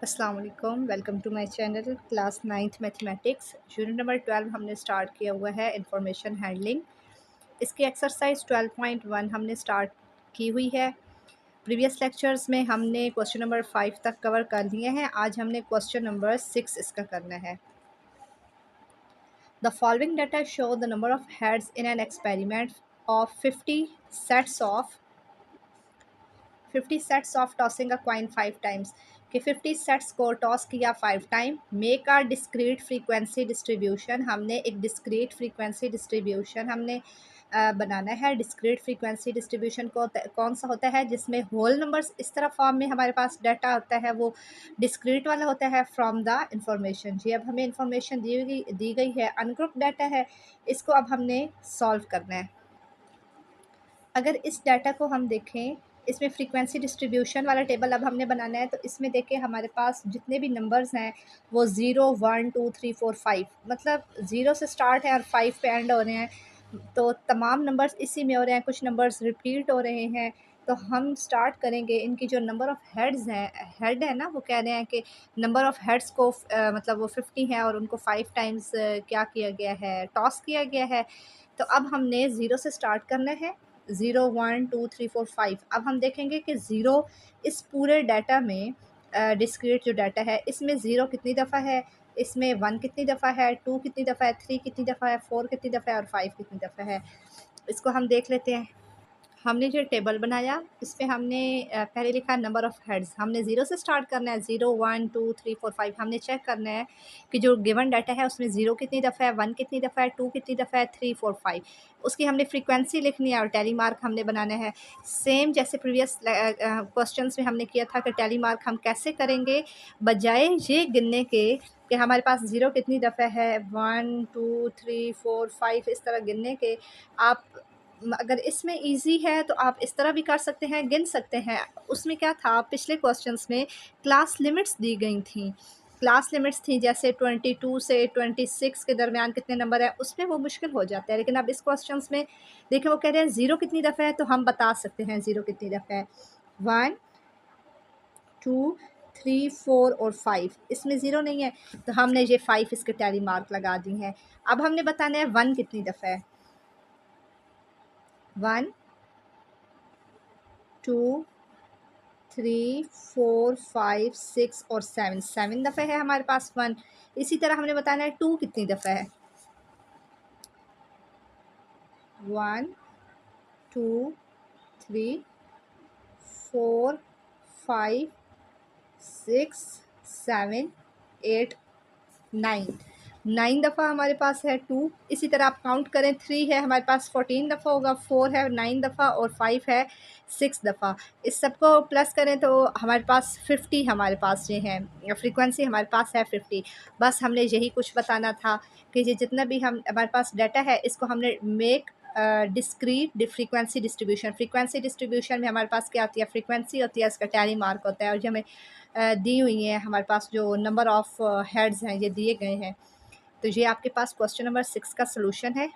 अस्सलाम वालेकुम, welcome to my channel. Class ninth mathematics unit number 12 हमने स्टार्ट किया हुआ है इंफॉर्मेशन हैंडलिंग। इसकी एक्सरसाइज 12.1 हमने स्टार्ट की हुई है। प्रीवियस लेक्चर्स में हमने क्वेश्चन नंबर 5 तक कवर कर लिए हैं। आज हमने क्वेश्चन नंबर 6 इसका करना है। The following data show the number of heads in an experiment of 50 sets of tossing a coin 5 times कि 50 सेट्स को टॉस किया 5 time. Make are discrete frequency distribution, हमने एक डिस्क्रीट फ्रीक्वेंसी डिस्ट्रीब्यूशन हमने बनाना है। डिस्क्रीट फ्रीक्वेंसी डिस्ट्रीब्यूशन को कौन सा होता है जिसमें होल नंबर्स इस तरह फॉर्म में हमारे पास डाटा होता है, वो डिस्क्रीट वाला होता है फ्रॉम द इंफॉर्मेशन। जी, अब हमें इंफॉर्मेशन दी गई है, अनग्रुप डाटा है, इसको अब हमने सॉल्व करना है। अगर इस डाटा को हम देखें, इसमें फ्रीक्वेंसी डिस्ट्रीब्यूशन वाला टेबल अब हमने बनाना है। तो इसमें देखें हमारे पास जितने भी नंबर्स हैं वो 0 1 2 3 4 5, मतलब 0 से स्टार्ट है और 5 पे एंड हो रहे हैं। तो तमाम नंबर्स इसी में हो रहे हैं, कुछ नंबर्स रिपीट हो रहे हैं। तो हम स्टार्ट करेंगे, इनकी जो नंबर ऑफ़ हेड्स हैं, हेड है ना, वो कह रहे हैं कि नंबर ऑफ़ हेड्स को मतलब वो 50 हैं और उनको 5 टाइम्स क्या किया गया है, टॉस किया गया है। तो अब हमने 0 से स्टार्ट करना है। 0 1 2 3 4 5। अब हम देखेंगे कि ज़ीरो इस पूरे डाटा में डिस्क्रीट जो डाटा है इसमें ज़ीरो कितनी दफ़ा है, इसमें 1 कितनी दफ़ा है, 2 कितनी दफ़ा है, 3 कितनी दफ़ा है, 4 कितनी दफ़ा है और 5 कितनी दफ़ा है। इसको हम देख लेते हैं। हमने जो टेबल बनाया इस पे हमने पहले लिखा नंबर ऑफ़ हेड्स, हमने 0 से स्टार्ट करना है। 0 1 2 3 4 5 हमने चेक करना है कि जो गिवन डाटा है उसमें 0 कितनी दफ़ा है, 1 कितनी दफ़ा है, 2 कितनी दफ़ा है, 3 4 5। उसकी हमने फ्रीक्वेंसी लिखनी है और टैली मार्क हमने बनाना है। सेम जैसे प्रीवियस क्वेश्चंस में हमने किया था कि टैली मार्क हम कैसे करेंगे, बजाय ये गिनने के कि हमारे पास 0 कितनी दफ़ा है, 1 2 3 4 5 इस तरह गिनने के। आप अगर इसमें ईज़ी है तो आप इस तरह भी कर सकते हैं, गिन सकते हैं। उसमें क्या था, पिछले क्वेश्चंस में क्लास लिमिट्स दी गई थी। क्लास लिमिट्स थी जैसे 22 से 26 के दरमियान कितने नंबर हैं, उसमें वो मुश्किल हो जाता है। लेकिन अब इस क्वेश्चंस में देखिए वो कह रहे हैं 0 कितनी दफ़ा है, तो हम बता सकते हैं 0 कितनी दफ़ा है। 1 2 3 4 और 5, इसमें 0 नहीं है तो हमने ये 5 इसके टैली मार्क लगा दी हैं। अब हमने बताना है 1 कितनी दफ़ा है। 1 2 3 4 5 6 और 7, 7 दफ़े है हमारे पास 1। इसी तरह हमने बताना है 2 कितनी दफ़ा है। 1 2 3 4 5 6 7 8 9, 9 दफ़ा हमारे पास है 2। इसी तरह आप काउंट करें, 3 है हमारे पास 14 दफ़ा होगा, 4 है 9 दफ़ा और 5 है 6 दफ़ा। इस सबको प्लस करें तो हमारे पास 50 हमारे पास ये हैं, फ्रीक्वेंसी हमारे पास है 50। बस हमने यही कुछ बताना था कि ये जितना भी हम हमारे पास डाटा है इसको हमने make discrete frequency distribution. Frequency distribution में हमारे पास क्या होती है, फ्रीक्वेंसी होती है, इसका टैली मार्क होता है और जो हमें दी हुई हैं हमारे पास जो नंबर ऑफ़ हेड्स हैं ये दिए गए हैं। तो ये आपके पास क्वेश्चन नंबर 6 का सलूशन है।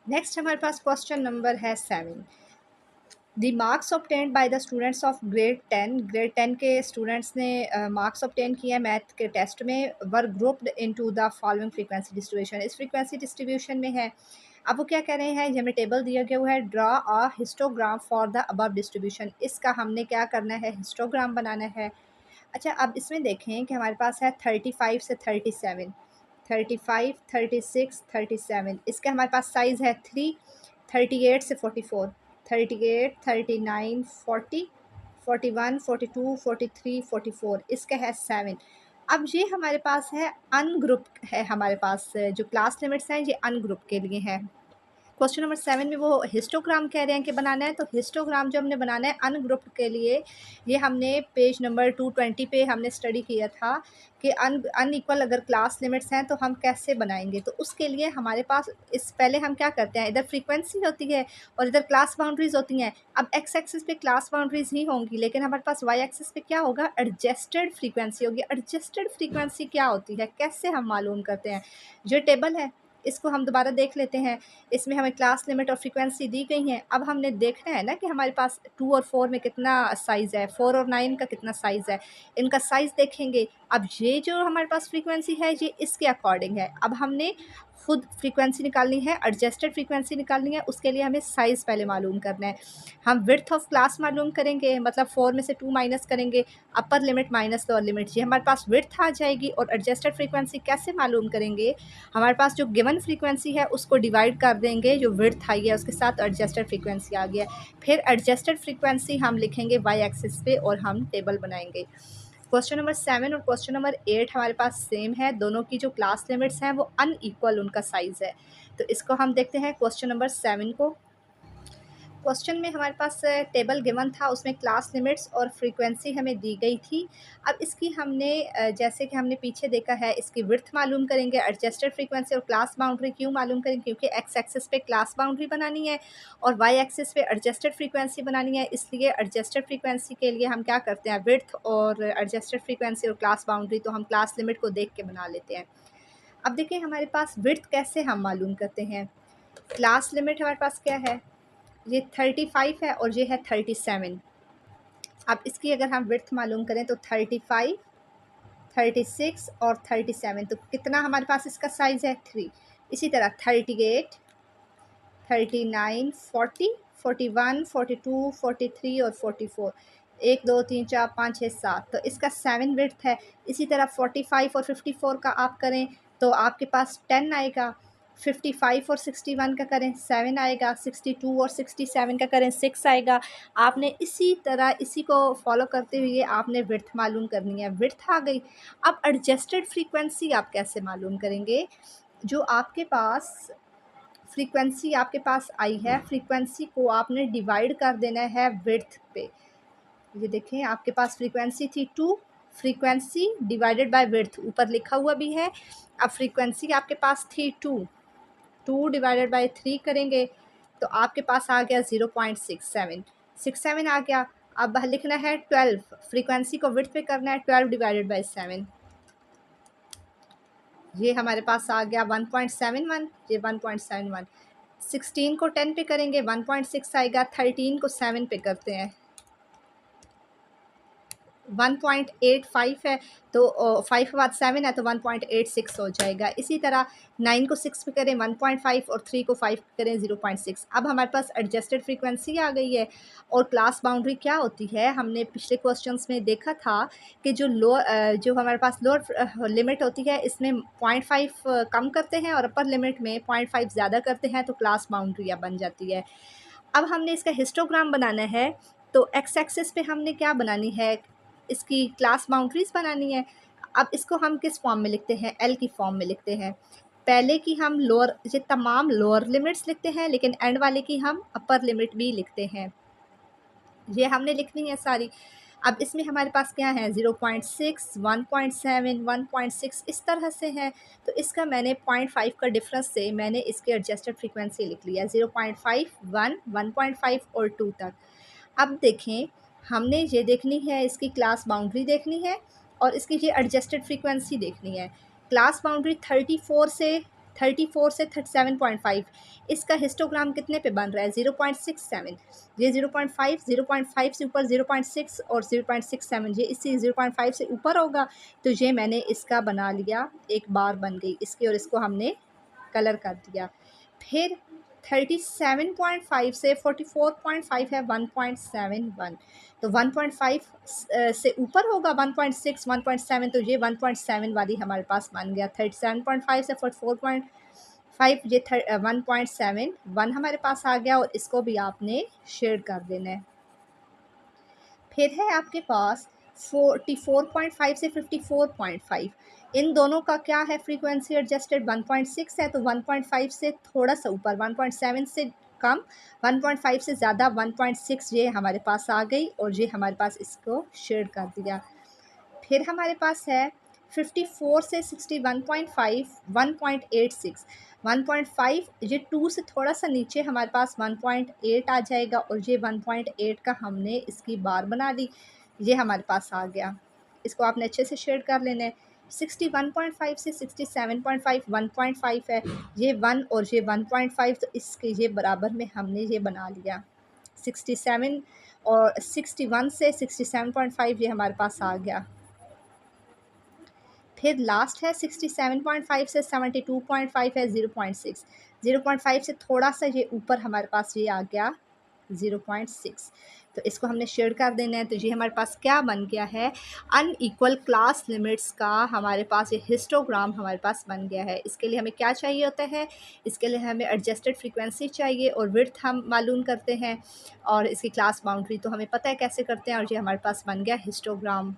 नेक्स्ट हमारे पास क्वेश्चन नंबर है 7। The marks obtained by the students of grade 10 के स्टूडेंट्स ने मार्क्स ऑब्टेन किए मैथ के टेस्ट में, were grouped into the following frequency distribution. इस फ्रीक्वेंसी डिस्ट्रीब्यूशन में है। अब वो क्या कह रहे हैं, ये हमें टेबल दिया गया हुआ है, draw a histogram for the above distribution. इसका हमने क्या करना है, हिस्टोग्राम बनाना है। अच्छा, अब इसमें देखें कि हमारे पास है 35 से 37, 35 36 37। इसका हमारे पास साइज़ है 3। 38 से 44, 38 39 40 41 42 43 44। इसका है 7। अब ये हमारे पास है अनग्रुप है, हमारे पास जो क्लास लिमिट्स हैं ये अनग्रुप के लिए हैं। क्वेश्चन नंबर 7 में वो हिस्टोग्राम कह रहे हैं कि बनाना है। तो हिस्टोग्राम जो हमने बनाना है अनग्रुप्ड के लिए, ये हमने पेज नंबर 220 पे हमने स्टडी किया था कि अनइक्वल अगर क्लास लिमिट्स हैं तो हम कैसे बनाएंगे। तो उसके लिए हमारे पास इस पहले हम क्या करते हैं, इधर फ्रीक्वेंसी होती है और इधर क्लास बाउंड्रीज होती हैं। अब एक्स एक्सिस पे क्लास बाउंड्रीज ही होंगी, लेकिन हमारे पास वाई एक्सिस पे क्या होगा, एडजस्टेड फ्रीक्वेंसी होगी। एडजस्टेड फ्रीक्वेंसी क्या होती है, कैसे हम मालूम करते हैं, जो टेबल है इसको हम दोबारा देख लेते हैं। इसमें हमें क्लास लिमिट और फ्रीक्वेंसी दी गई हैं। अब हमने देखना है ना कि हमारे पास 2 और 4 में कितना साइज़ है, 4 और 9 का कितना साइज़ है, इनका साइज़ देखेंगे। अब ये जो हमारे पास फ्रीक्वेंसी है ये इसके अकॉर्डिंग है। अब हमने खुद फ्रीक्वेंसी निकालनी है, एडजस्टेड फ्रीक्वेंसी निकालनी है, उसके लिए हमें साइज़ पहले मालूम करना है। हम विड्थ ऑफ क्लास मालूम करेंगे, मतलब 4 में से 2 माइनस करेंगे, upper limit minus lower limit, ये हमारे पास विड्थ आ जाएगी। और एडजस्टेड फ्रीक्वेंसी कैसे मालूम करेंगे, हमारे पास जो गिवन फ्रीक्वेंसी है उसको डिवाइड कर देंगे, जो विड्थ आई है उसके साथ एडजस्टेड फ्रीक्वेंसी आ गया। फिर एडजस्टेड फ्रीक्वेंसी हम लिखेंगे वाई एक्सिस पे और हम टेबल बनाएंगे। क्वेश्चन नंबर 7 और क्वेश्चन नंबर 8 हमारे पास सेम है, दोनों की जो क्लास लिमिट्स हैं वो अनइक्वल उनका साइज़ है। तो इसको हम देखते हैं क्वेश्चन नंबर 7 को। क्वेश्चन में हमारे पास टेबल गिवन था, उसमें क्लास लिमिट्स और फ्रीक्वेंसी हमें दी गई थी। अब इसकी हमने जैसे कि हमने पीछे देखा है, इसकी विड्थ मालूम करेंगे, एडजस्टेड फ्रीक्वेंसी और क्लास बाउंड्री क्यों मालूम करेंगे, क्योंकि एक्स एक्सिस पे क्लास बाउंड्री बनानी है और वाई एक्सिस पे एडजस्टेड फ्रीक्वेंसी बनानी है। इसलिए एडजस्टेड फ्रीक्वेंसी के लिए हम क्या करते हैं, विड्थ और एडजस्टेड फ्रीक्वेंसी और क्लास बाउंड्री तो हम क्लास लिमिट को देख के बना लेते हैं। अब देखिए हमारे पास विड्थ कैसे हम मालूम करते हैं। क्लास लिमिट हमारे पास क्या है, ये 35 है और ये है 37। अब इसकी अगर हम विड्थ मालूम करें तो 35, 36 और 37, तो कितना हमारे पास इसका साइज़ है 3। इसी तरह 38, 39, 40, 41, 42, 43 और 44, 1 2 3 4 5 6 7, तो इसका 7 विड्थ है। इसी तरह 45 और 54 का आप करें तो आपके पास 10 आएगा। 55 और 61 का करें 7 आएगा। 62 और 67 का करें 6 आएगा। आपने इसी तरह इसी को फॉलो करते हुए आपने विड्थ मालूम करनी है। विड्थ आ गई। अब एडजस्टेड फ्रीक्वेंसी आप कैसे मालूम करेंगे, जो आपके पास फ्रीक्वेंसी आपके पास आई है, फ्रीक्वेंसी को आपने डिवाइड कर देना है विड्थ पे। ये देखें आपके पास फ्रीक्वेंसी थी 2, फ्रीक्वेंसी डिवाइडेड बाय विड्थ ऊपर लिखा हुआ भी है। अब फ्रीक्वेंसी आपके पास थी 2, 2 डिवाइडेड बाय 3 करेंगे तो आपके पास आ गया 0.67, 67 आ गया। अब लिखना है 12, फ्रीक्वेंसी को विड्थ पे करना है, 12 डिवाइडेड बाय 7, ये हमारे पास आ गया 1.71, ये 1.71। 16 को 10 पे करेंगे 1.6 आएगा। 13 को 7 पे करते हैं 1.85 है, तो 5 के बाद 7 है तो 1.86 हो जाएगा। इसी तरह 9 को 6 पे करें 1.5 और 3 को 5 पे करें 0.6। अब हमारे पास एडजस्टेड फ्रीक्वेंसी आ गई है। और क्लास बाउंड्री क्या होती है, हमने पिछले क्वेश्चंस में देखा था कि जो हमारे पास लोअर लिमिट होती है इसमें 0.5 कम करते हैं और अपर लिमिट में 0.5 ज़्यादा करते हैं तो क्लास बाउंड्री बन जाती है। अब हमने इसका हिस्टोग्राम बनाना है, तो एक्स एक्सिस पे हमने क्या बनानी है, इसकी क्लास बाउंड्रीज बनानी है। अब इसको हम किस फॉर्म में लिखते हैं, एल की फॉर्म में लिखते हैं। पहले की हम लोअर, ये तमाम लोअर लिमिट्स लिखते हैं, लेकिन एंड वाले की हम अपर लिमिट भी लिखते हैं। ये हमने लिखनी है सारी। अब इसमें हमारे पास क्या है, 0.6, 1.7, 1.6 इस तरह से है। तो इसका मैंने 0.5 का डिफरेंस से मैंने इसकी एडजस्टेड फ्रीक्वेंसी लिख लिया, 0.5, 1, 1.5 और 2 तक। अब देखें, हमने ये देखनी है, इसकी क्लास बाउंड्री देखनी है और इसकी ये एडजस्टेड फ्रीक्वेंसी देखनी है। क्लास बाउंड्री 34 से 37.5, इसका हिस्टोग्राम कितने पे बन रहा है, 0.67। ये 0.5, 0.5 से ऊपर 0.6 और 0.67, ये इसी 0.5 से ऊपर होगा। तो ये मैंने इसका बना लिया, एक बार बन गई इसकी और इसको हमने कलर कर दिया। फिर 37.5 से 44.5 है 1.71, तो 1.5 से ऊपर होगा 1.6, 1.7, तो ये 1.7 वाली हमारे पास बन गया। 37.5 से 44.5, ये 1.7, 1 हमारे पास आ गया और इसको भी आपने शेड कर देना है। फिर है आपके पास 44.5 से 54.5, इन दोनों का क्या है, फ्रीक्वेंसी एडजस्टेड 1.6 है, तो 1.5 से थोड़ा सा ऊपर, 1.7 से कम, 1.5 से ज़्यादा 1.6, ये हमारे पास आ गई और ये हमारे पास इसको शेड कर दिया। फिर हमारे पास है 54 से 61.5, 1.86, 1.5, ये 2 से थोड़ा सा नीचे हमारे पास 1.8 आ जाएगा और ये 1.8 का हमने इसकी बार बना ली, ये हमारे पास आ गया। इसको आपने अच्छे से शेड कर लेना है। 61.5 से 67.5, 1.5 है, ये 1 और ये 1.5, तो इसके ये बराबर में हमने ये बना लिया। 67 और 61 से 67.5 ये हमारे पास आ गया। फिर लास्ट है 67.5 से 72.5 है 0.6, 0.5 से थोड़ा सा ये ऊपर हमारे पास ये आ गया 0.6। तो इसको हमने शेयर कर देना है। तो ये हमारे पास क्या बन गया है, अनइक्वल क्लास लिमिट्स का हमारे पास ये हिस्टोग्राम हमारे पास बन गया है। इसके लिए हमें क्या चाहिए होता है, इसके लिए हमें एडजस्टेड फ्रीक्वेंसी चाहिए और विड्थ हम मालूम करते हैं, और इसकी क्लास बाउंड्री तो हमें पता है कैसे करते हैं, और ये हमारे पास बन गया हिस्टोग्राम।